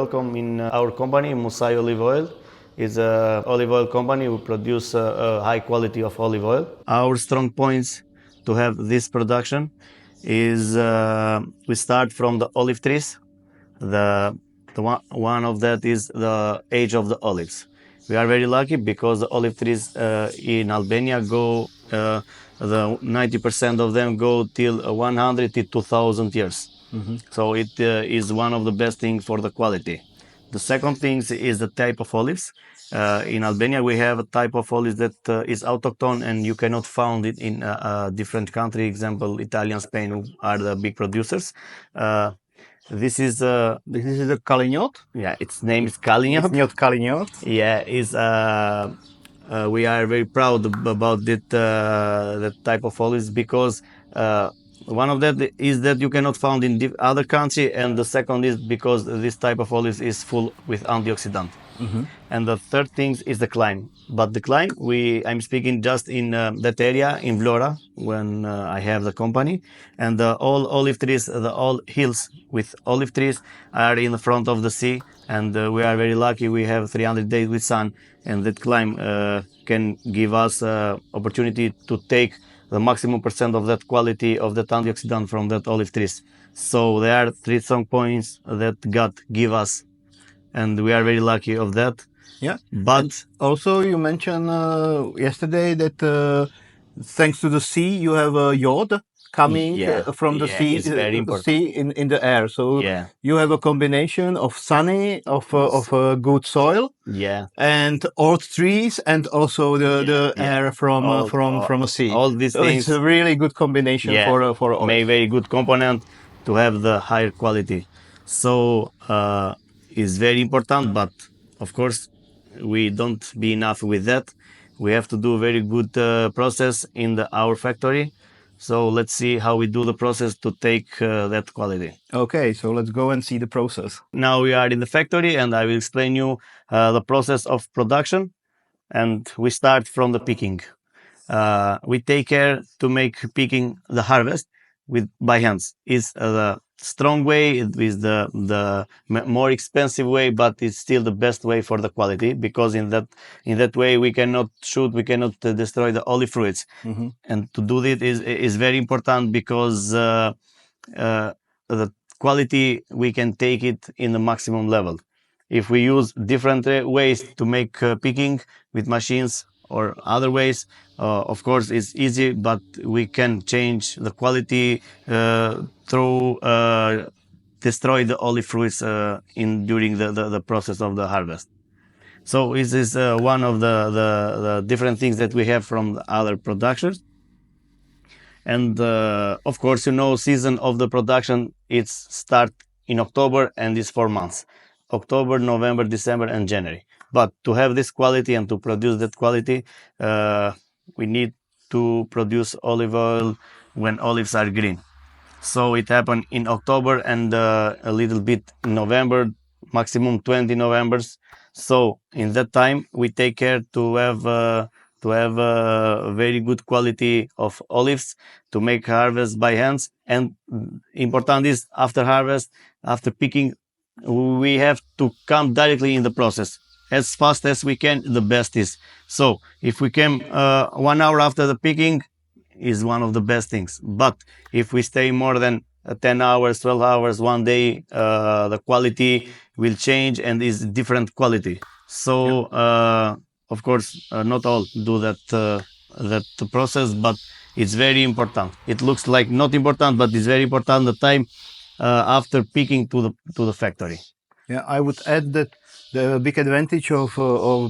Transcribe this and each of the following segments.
welcome in our company, Musí Olive Oil. It's an olive oil company. We produce a high quality of olive oil. Our strong points to have this production is we start from the olive trees. One of that is the age of the olives. We are very lucky because the olive trees in Albania go, the 90% of them go till 100 to 2000 years. Mm-hmm. So it is one of the best things for the quality. The second thing is the type of olives. In Albania, we have a type of olives that is autochthone and you cannot find it in different countries. Example, Italy and Spain, who are the big producers. This is a Kalignot. Yeah, its name is Kalignot. It's not Kalignot. Yeah, we are very proud about that type of olives because one of that is that you cannot find in other country, and the second is because this type of olives is full with antioxidant. Mm-hmm. And the third thing is the climate. But the climate, I'm speaking just in that area in Vlora when I have the company, and all olive trees, all hills with olive trees are in the front of the sea, and we are very lucky. We have 300 days with sun, and that climate can give us opportunity to take the maximum % of that quality of that antioxidant from that olive trees. So there are 3 strong points that God give us, and we are very lucky of that. Yeah. But and also you mentioned yesterday that thanks to the sea you have iod coming from the sea, in the air. So you have a combination of sunny, of good soil, and old trees, and also the air from the sea. All these things. It's a really good combination for oil. May very good component to have the higher quality. So it's very important, but of course we don't be enough with that. We have to do very good process in our factory. So let's see how we do the process to take that quality. Okay, so let's go and see the process. Now we are in the factory and I will explain you the process of production. And we start from the picking. We take care to make picking the harvest by hands. It's the strong way, it is the more expensive way, but it's still the best way for the quality, because in that way we cannot destroy the olive fruits. Mm-hmm. And to do it is very important, because the quality we can take it in the maximum level. If we use different ways to make picking with machines or other ways, of course it's easy, but we can change the quality through destroy the olive fruits during the process of the harvest. So this is one of the different things that we have from the other productions. And of course, season of the production, it's start in October and it's 4 months. October, November, December, and January. But to have this quality and to produce that quality, we need to produce olive oil when olives are green. So it happened in October and a little bit in November, maximum 20 Novembers. So in that time, we take care to have a very good quality of olives, to make harvest by hands. And important is after harvest, after picking, we have to come directly in the process. As fast as we can, the best is. So if we came 1 hour after the picking, is one of the best things. But if we stay more than 10 hours, 12 hours, 1 day, the quality will change and is different quality. So of course, not all do that process, but it's very important. It looks like not important, but it's very important the time after picking to the factory. Yeah, I would add that the big advantage of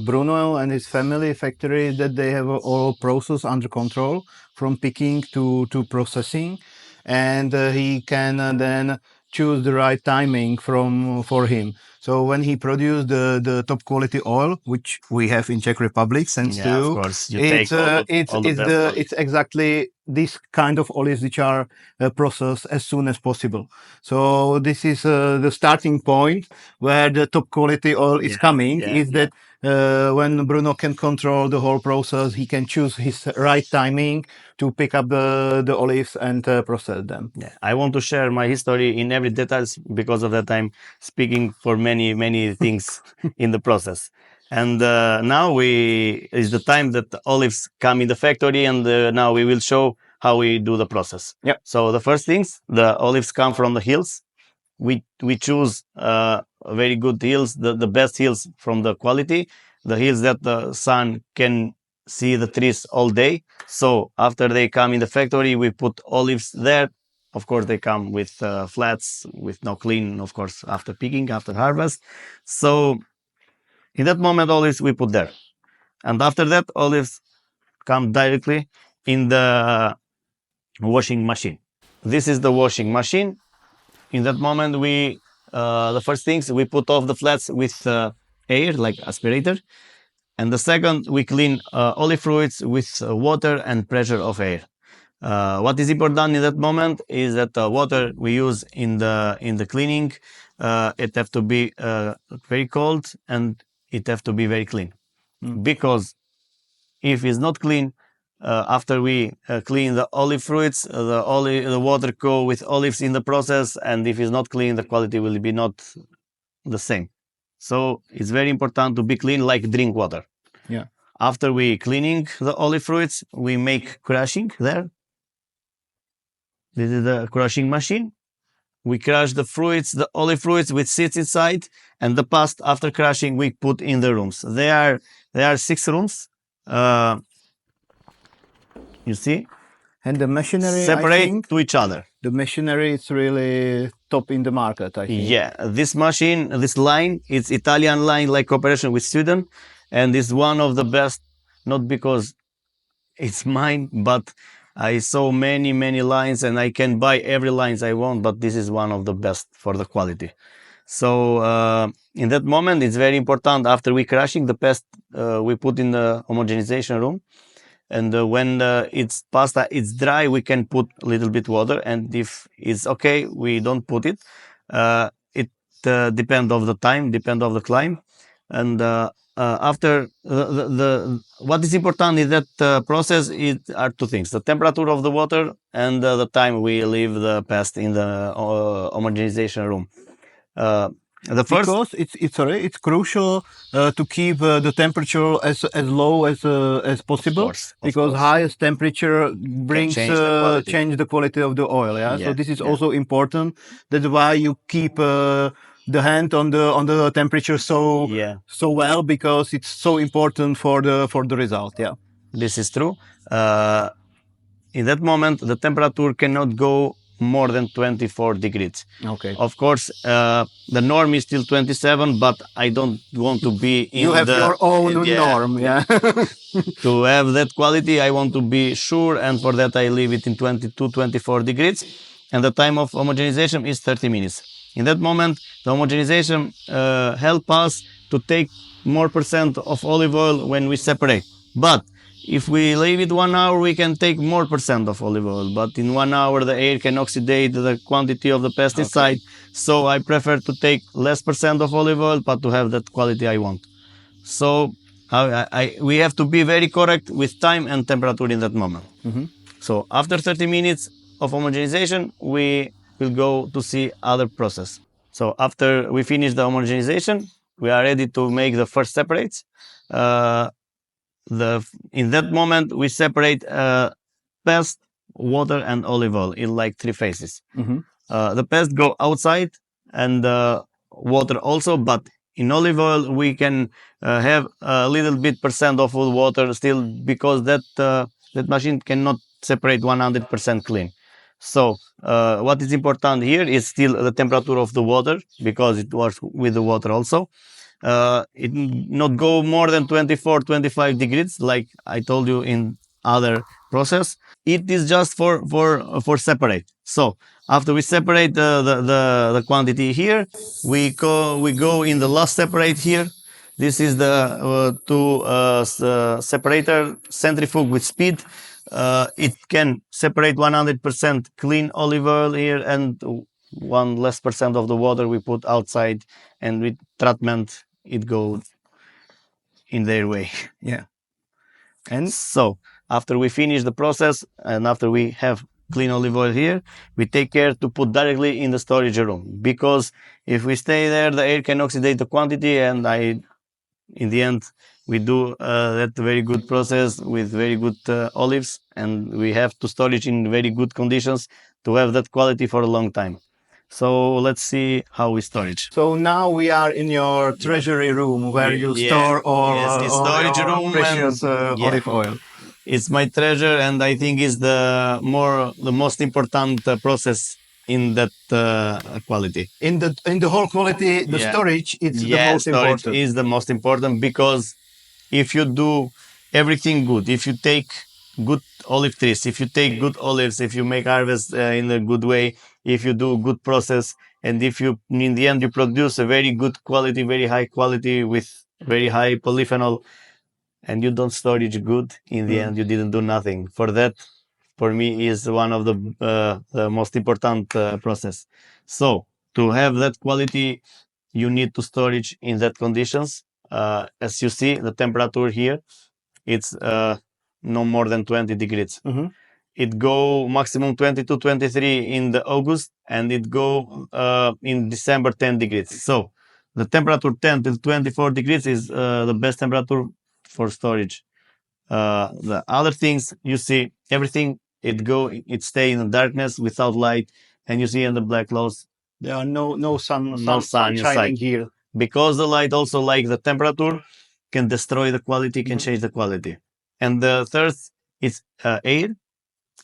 Bruno and his family factory is that they have all process under control, from picking to processing, and he can then choose the right timing for him. So when he produced the top quality oil, which we have in Czech Republic, thanks to, of course, it's exactly this kind of olives which are processed as soon as possible. So this is the starting point where the top quality oil is coming. That when Bruno can control the whole process, he can choose his right timing to pick up the olives and process them. Yeah, I want to share my history in every details, because of that I'm speaking for many things in the process. And now is the time that the olives come in the factory, and now we will show how we do the process. Yep. So the first things, the olives come from the hills. We choose very good hills, the best hills from the quality, the hills that the sun can see the trees all day. So after they come in the factory, we put olives there. Of course, they come with flats, with no clean, of course, after picking, after harvest. So in that moment, olives we put there. And after that, olives come directly in the washing machine. This is the washing machine. In that moment, the first things, we put off the flats with air, like aspirator. And the second, we clean olive fruits with water and pressure of air. What is important in that moment is that the water we use in the cleaning, it have to be very cold, and it have to be very clean. Because if it's not clean, after we clean the olive fruits, the water go with olives in the process, and if it's not clean, the quality will be not the same. So it's very important to be clean, like drink water. Yeah. After we cleaning the olive fruits, we make crushing there. This is the crushing machine. We crush the fruits, the olive fruits with seeds inside, and the past after crushing we put in the rooms. There are 6 rooms. You see? And the machinery, separate to each other. The machinery is really top in the market, I think. Yeah, this machine, this line, it's Italian line, like cooperation with Sweden, and it's one of the best, not because it's mine, but I saw many lines, and I can buy every lines I want, but this is one of the best for the quality. So in that moment, it's very important. After we crushing the pest, we put in the homogenization room. And when it's pasta, it's dry, we can put a little bit water. And if it's okay, we don't put it. It depends of the time, depend of the climate. And after what is important is that process are 2 things: the temperature of the water and the time we leave the pest in the homogenization room. The first, because it's crucial to keep the temperature as low as possible, of because course. Highest temperature brings change the quality of the oil. So this is also important. That's why you keep the hand on the temperature so well, because it's so important for the result. Yeah, this is true. In that moment, the temperature cannot go more than 24 degrees. Okay. Of course, the norm is still 27, but I don't want to be in you have your own norm. Yeah. To have that quality, I want to be sure, and for that I leave it in 22, 24 degrees, and the time of homogenization is 30 minutes. In that moment, the homogenization help us to take more % of olive oil when we separate. But if we leave it 1 hour, we can take more % of olive oil. But in 1 hour, the air can oxidate the quantity of the pesticide. Okay. So I prefer to take less % of olive oil, but to have that quality I want. So we have to be very correct with time and temperature in that moment. Mm-hmm. So after 30 minutes of homogenization, we will go to see other process. So after we finish the homogenization, we are ready to make the first separates. In that moment, we separate pest, water, and olive oil in like 3 phases. Mm-hmm. The pest go outside, and water also, but in olive oil we can have a little bit % of water still, because that machine cannot separate 100% clean. So what is important here is still the temperature of the water, because it works with the water also. It not go more than 24, 25 degrees, like I told you in other process. It is just for separate. So after we separate the quantity here, we go in the last separate here. This is the separator centrifuge with speed. it can separate 100% clean olive oil here, and 1% less of the water we put outside, and with treatment it goes in their way. Yeah. And so after we finish the process and after we have clean olive oil here, we take care to put directly in the storage room, because if we stay there, the air can oxidate the quantity, and in the end we do that very good process with very good olives, and we have to store it in very good conditions to have that quality for a long time. So let's see how we store it. So now we are in your treasury room where you store all storage room precious olive oil. It's my treasure, and I think it's the most important process in that quality. In the whole quality, the storage is the most important. Storage is the most important, because if you do everything good, if you take good olive trees, if you take good olives, if you make harvest in a good way, if you do good process, and if you in the end you produce a very good quality, very high quality with very high polyphenol, and you don't store it good, in the end you didn't do nothing. For that, for me, is one of the most important process. So to have that quality, you need to storage in that conditions. As you see, the temperature here, it's no more than 20 degrees. It go maximum 22, 23 in the August, and it go in December 10 degrees. So the temperature 10 to 24 degrees is the best temperature for storage. The other things, you see everything, it stay in the darkness without light, and you see in the black clouds there are no sun shining inside here, because the light also, like the temperature, can destroy the quality, can change the quality. And the third is air.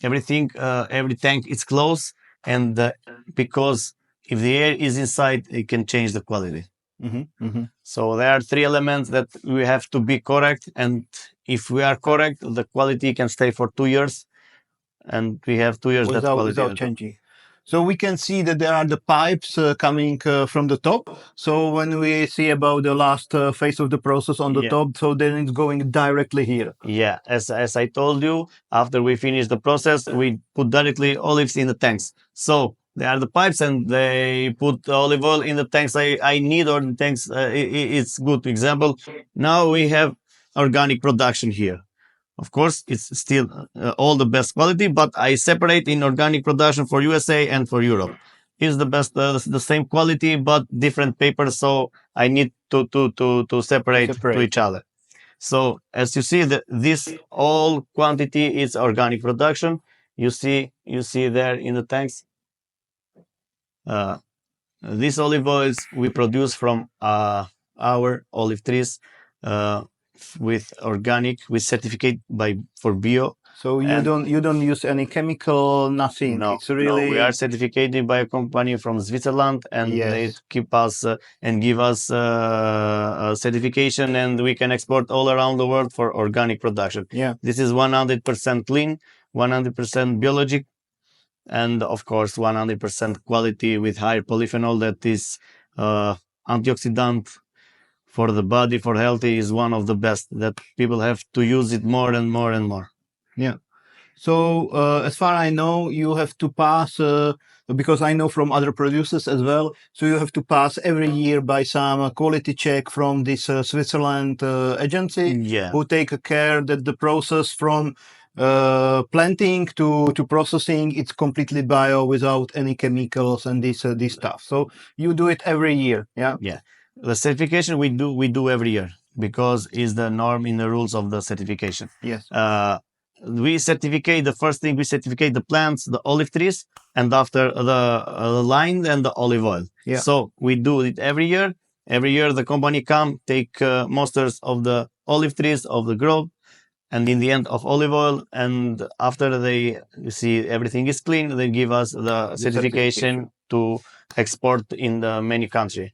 Everything, every tank is closed, and because if the air is inside, it can change the quality. So there are three elements that we have to be correct, and if we are correct, the quality can stay for 2 years, and we have 2 years without changing. So we can see that there are the pipes coming from the top. So when we see about the last phase of the process on the top, so then it's going directly here. Yeah, as I told you, after we finish the process, we put directly olives in the tanks. So there are the pipes, and they put olive oil in the tanks I need, or the tanks, it's good example. Now we have organic production here. Of course, it's still all the best quality, but I separate in organic production for USA and for Europe. It's the best, the same quality, but different papers. So I need to separate to each other. So as you see, this all quantity is organic production. You see there in the tanks. These olive oils we produce from our olive trees. With organic, with certificate for bio. So you don't use any chemical, nothing. No, it's really... no, we are certificated by a company from Switzerland, and they keep us and give us a certification, and we can export all around the world for organic production. This is 100% clean, 100% biologic, and of course 100% quality with high polyphenol. That is antioxidant. For the body, for healthy, is one of the best, that people have to use it more and more and more. Yeah. So as far as I know, you have to pass, because I know from other producers as well, so you have to pass every year by some quality check from this Switzerland agency, who take care that the process from planting to processing, it's completely bio, without any chemicals and this stuff. So you do it every year. Yeah. The certification we do every year, because it's the norm in the rules of the certification. We certificate, the first thing we certificate the plants, the olive trees, and after the line and the olive oil. So we do it every year. Every year the company come, take musters of the olive trees, of the grove, and in the end of olive oil, and after they see everything is clean, they give us the certification to export in the many countries.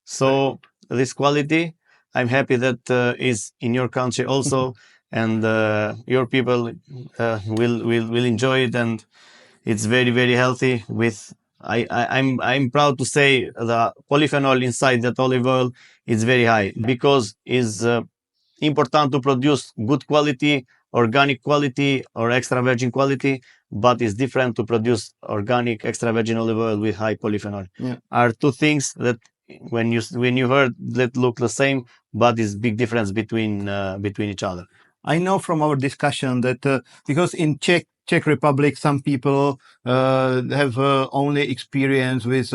So this quality, I'm happy that is in your country also, and your people will enjoy it, and it's very, very healthy. With I'm proud to say the polyphenol inside that olive oil is very high, because it's important to produce good quality organic quality or extra virgin quality, but it's different to produce organic extra virgin olive oil with high polyphenol. Are two things that when you heard that look the same, but it's big difference between each other. I know from our discussion that because in Czech Republic, some people have only experience with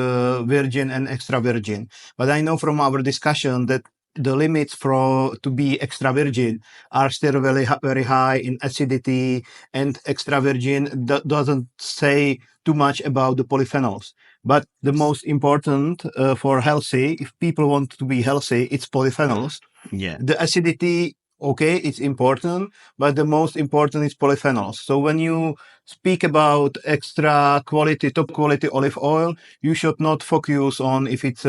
virgin and extra virgin. But I know from our discussion that the limits to be extra virgin are still very high in acidity, and extra virgin doesn't say too much about the polyphenols. But the most important for healthy, if people want to be healthy, it's polyphenols. Yeah. The acidity, okay, it's important, but the most important is polyphenols. So when you speak about extra quality, top quality olive oil, you should not focus on if it's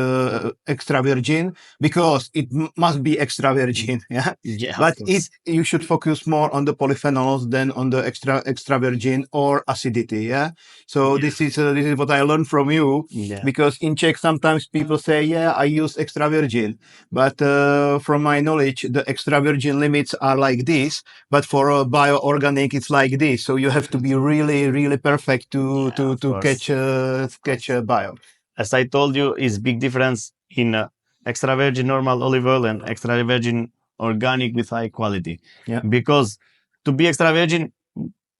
extra virgin, because it must be extra virgin. Yeah. But you should focus more on the polyphenols than on the extra virgin or acidity. Yeah. So this is what I learned from you. Yeah. Because in Czech sometimes people say, yeah, I use extra virgin, but from my knowledge, the extra virgin limits are like this, but for a bioorganic it's like this. So you have to be really perfect to catch a bio. As I told you, is big difference in extra virgin normal olive oil and extra virgin organic with high quality. Yeah. Because to be extra virgin,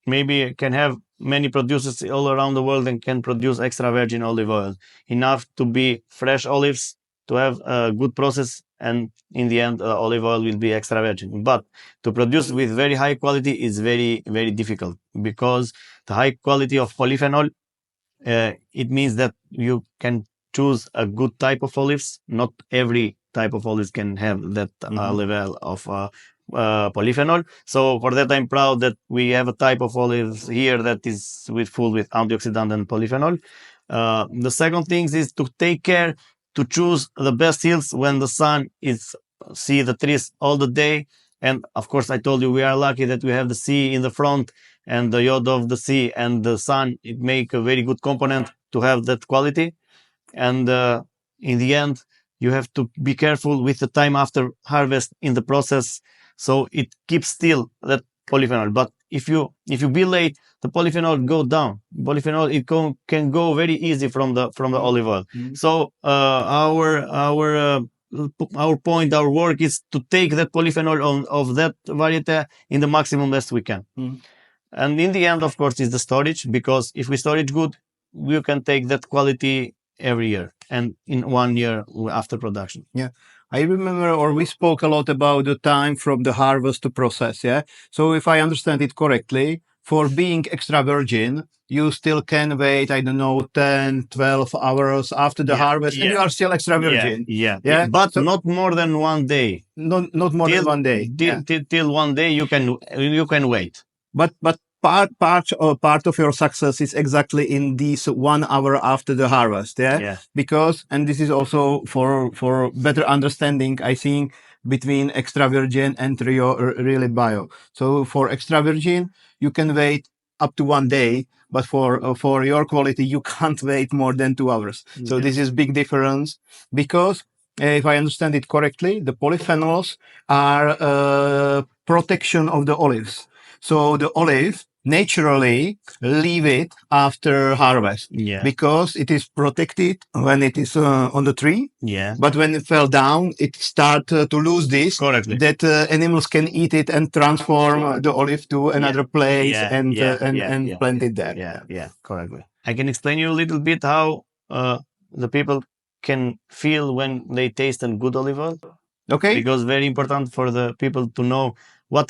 maybe can have many producers all around the world and can produce extra virgin olive oil enough to be fresh olives, to have a good process, and in the end olive oil will be extra virgin. But to produce with very high quality is very difficult, because the high quality of polyphenol, it means that you can choose a good type of olives. Not every type of olives can have that level of polyphenol. So for that I'm proud that we have a type of olives here that is full with antioxidant and polyphenol. The second thing is to take care to choose the best hills when the sun is see the trees all the day. And of course, I told you we are lucky that we have the sea in the front, and the yacht of the sea and the sun, it make a very good component to have that quality. And in the end, you have to be careful with the time after harvest in the process, so it keeps still that polyphenol. But if you be late, the polyphenol go down. Polyphenol can go very easy from the olive oil. So our point, our work is to take that polyphenol of that variety in the maximum best we can. And in the end, of course, is the storage, because if we store it good, we can take that quality every year and in 1 year after production. Yeah. I remember, or we spoke a lot about the time from the harvest to process. Yeah. So if I understand it correctly, for being extra virgin, you still can wait, I don't know, 10, 12 hours after the harvest, and you are still extra virgin. Yeah. But so, not more than 1 day. Not more than 1 day. Till 1 day you can wait. But part of your success is exactly in this 1 hour after the harvest. Yeah. Because, and this is also for better understanding, I think, between extra virgin and really bio. So for extra virgin, you can wait up to 1 day, but for your quality, you can't wait more than 2 hours. So this is big difference, because if I understand it correctly, the polyphenols are protection of the olives. So the olive naturally leave it after harvest, because it is protected when it is on the tree. But when it fell down, it start to lose this. Correctly. That animals can eat it and transform the olive to another place and plant it there. Yeah, correctly. I can explain you a little bit how the people can feel when they taste a good olive oil. Okay. Because very important for the people to know what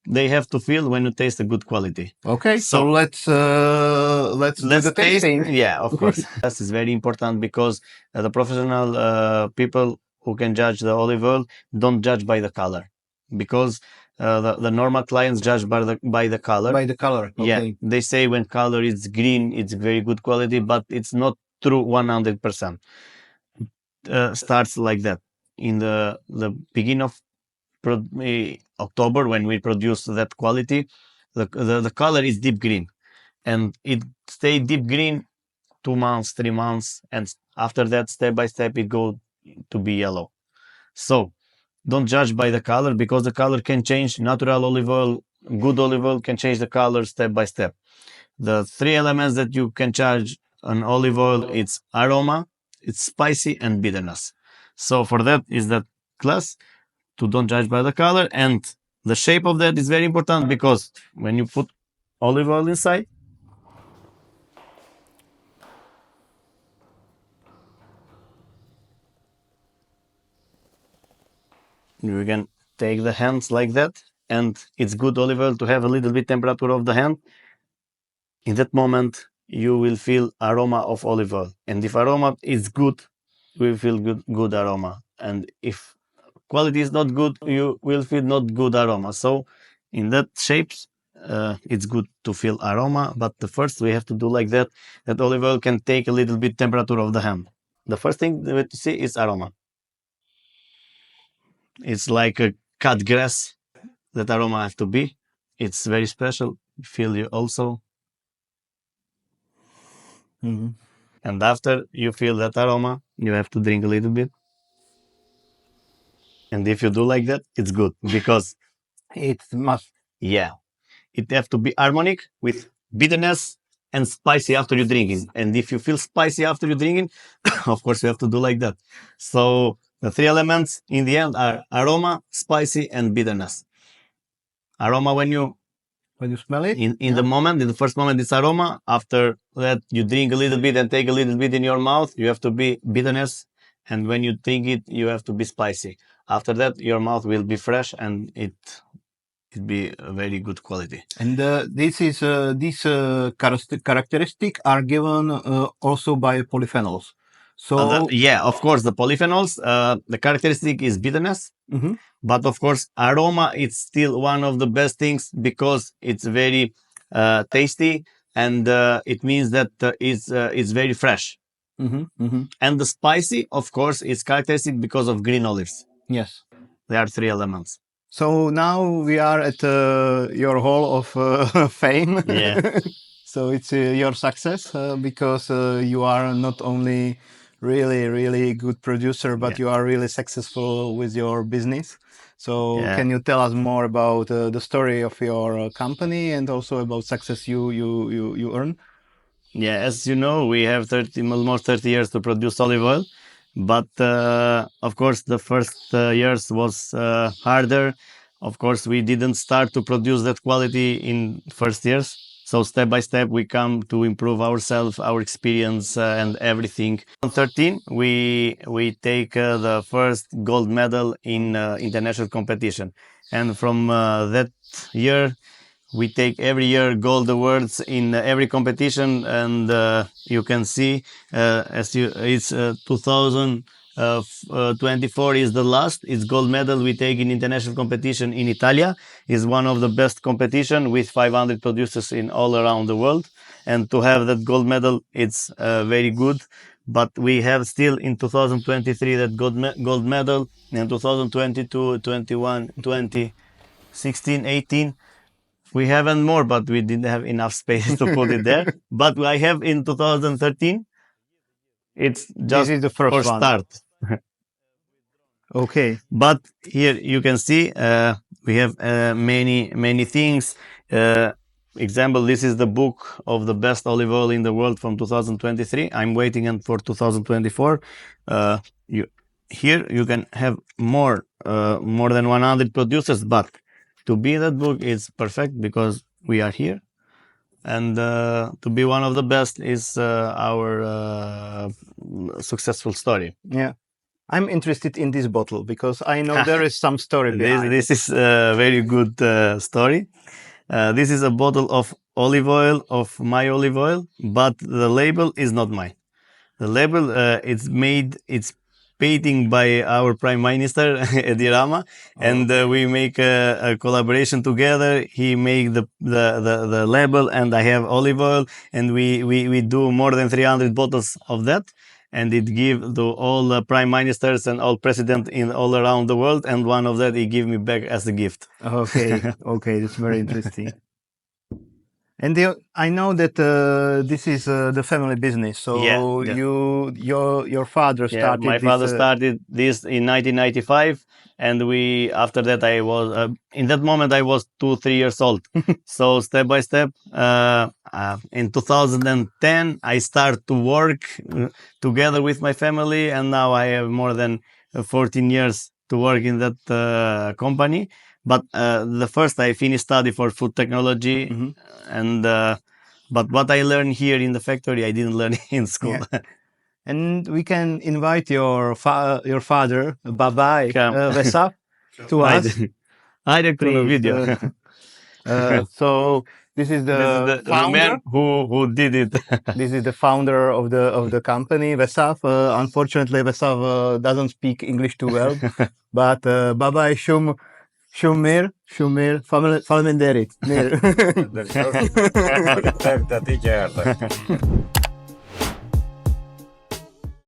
they have to feel when you taste a good quality. Okay, so let's do the tasting. Yeah, of course. This is very important, because the professional people who can judge the olive oil don't judge by the color, because the normal clients judge by the color. By the color. Okay. Yeah, they say when color is green, it's very good quality, but it's not true 100%. Starts like that in the beginning of October, when we produce that quality, the color is deep green, and it stay deep green 2 months, 3 months, and after that, step by step, it go to be yellow. So don't judge by the color, because the color can change. Natural olive oil good olive oil can change the color step by step. The three elements that you can change an olive oil, it's aroma, it's spicy, and bitterness. So for that is that class to don't judge by the color, and the shape of that is very important, because when you put olive oil inside, you can take the hands like that, and it's good olive oil to have a little bit temperature of the hand. In that moment, you will feel aroma of olive oil, and if aroma is good, you will feel good aroma, and if quality is not good, you will feel not good aroma. So in that shapes, it's good to feel aroma, but the first we have to do like that olive oil can take a little bit temperature of the hand. The first thing that you see is aroma. It's like a cut grass, that aroma have to be. It's very special. Feel you also. Mm-hmm. And after you feel that aroma, you have to drink a little bit. And if you do like that, it's good, because it must. Yeah, it have to be harmonic with bitterness and spicy after you drinking. And if you feel spicy after you drinking, of course you have to do like that. So the three elements in the end are aroma, spicy, and bitterness. Aroma when you smell it, in the moment, in the first moment, it's aroma. After that, you drink a little bit and take a little bit in your mouth, you have to be bitterness. And when you drink it, you have to be spicy. After that, your mouth will be fresh, and it be a very good quality. And these characteristics are given also by polyphenols. So yeah, of course, the polyphenols, the characteristic is bitterness. Mm-hmm. But of course, aroma, it's still one of the best things, because it's very tasty, and it means that it's very fresh. Mm-hmm. Mm-hmm. And the spicy, of course, is characteristic because of green olives. Yes. There are three elements. So now we are at your hall of fame. Yeah. So it's your success, because you are not only really good producer, but you are really successful with your business. So can you tell us more about the story of your company, and also about success you earn? Yeah, as you know, we have almost 30 years to produce olive oil. But of course, the first years was harder. Of course, we didn't start to produce that quality in first years. So step by step, we come to improve ourselves, our experience, and everything. In 2013, we take the first gold medal in international competition. And from that year, we take every year gold awards in every competition, and you can see it's 2024 is the last. It's gold medal we take in international competition in Italia. Is one of the best competition with 500 producers in all around the world, and to have that gold medal, it's very good. But we have still in 2023 that gold medal, in 2022, 21, 20, 16, 18. We haven't more, but we didn't have enough space to put it there. But I have in 2013. It's just this is the first for one. Start. Okay. But here you can see we have many things. Example, this is the book of the best olive oil in the world from 2023. I'm waiting for 2024. Here you can have more than 100 producers, but to be that book is perfect, because we are here, and to be one of the best is our successful story. Yeah, I'm interested in this bottle, because I know there is some story behind. This is a very good story. This is a bottle of olive oil, of my olive oil, but the label is not mine. The label it's painting by our Prime Minister, Edi Rama, and we make a collaboration together. He make the label, and I have olive oil, and we do more than 300 bottles of that, and it give to all the prime ministers and all presidents in all around the world, and one of that he give me back as a gift. Okay, okay, that's very interesting. And I know that this is the family business. So your father started. My father started this in 1995, and after that I was in that moment I was 2-3 years old. So step by step, in 2010 I start to work together with my family, and now I have more than 14 years to work in that company. But the first I finished study for food technology, and but what I learned here in the factory I didn't learn in school. Yeah. And we can invite your father, Baba Vesa, to us. Video. So this is the founder man who did it. This is the founder of the company, Vesav. Unfortunately, Vesav doesn't speak English too well, but Baba is Shumir, Falmenderit.